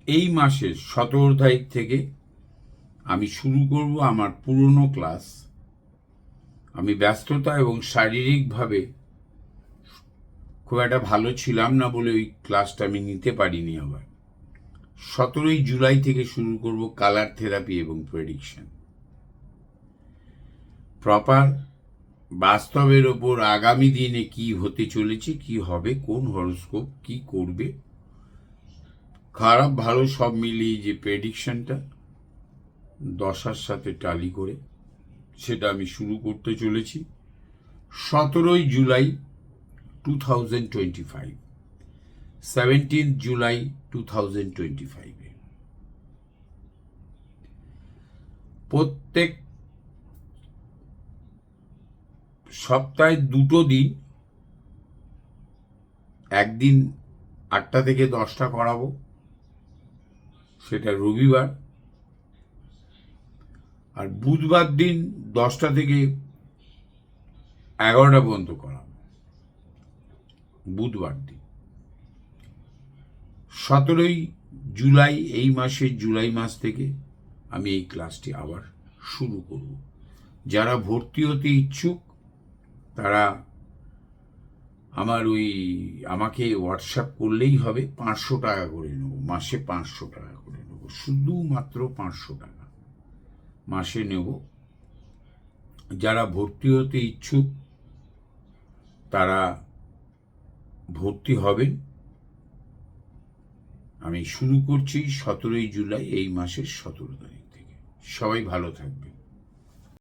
এই মাসের 17 তারিখ থেকে আমি শুরু করব আমার পুরনো ক্লাস। আমি ব্যস্ততা এবং শারীরিকভাবে খুব একটা ভালো ছিলাম না বলে ওই ক্লাসটা আমি নিতে পারিনি। আবার 17 জুলাই থেকে শুরু করব কালার থেরাপি এবং প্রেডিকশন। প্রপার বাস্তবের ওপর আগামী দিনে কি হতে চলেছে, কি হবে, কোন হরোস্কোপ কি করবে, খারাপ ভালো সব মিলিয়ে যে প্রেডিকশনটা দশার সাথে টালি করে, সেটা আমি শুরু করতে চলেছি 17 জুলাই 2025, 17 জুলাই 2025। প্রত্যেক সপ্তাহে 2টো দিন, একদিন 8টা থেকে 10টা করাবো, সেটা রবিবার, আর বুধবার দিন 10টা থেকে 11টা পর্যন্ত করাবো। বুধবার দিন 17 জুলাই, এই মাসের জুলাই মাস থেকে আমি এই ক্লাসটি আবার শুরু করব। যারা ভর্তি হতে ইচ্ছুক তারা আমাকে হোয়াটসঅ্যাপ করলেই হবে। 500 টাকা করে নেব, মাসে 500 টাকা করে নেব, শুধুমাত্র 500 টাকা মাসে নেব। যারা ভর্তি হতে ইচ্ছুক তারা ভর্তি হবেন। আমি শুরু করছি 17 জুলাই, এই মাসের 17 তারিখ থেকে। সবাই ভালো থাকবে।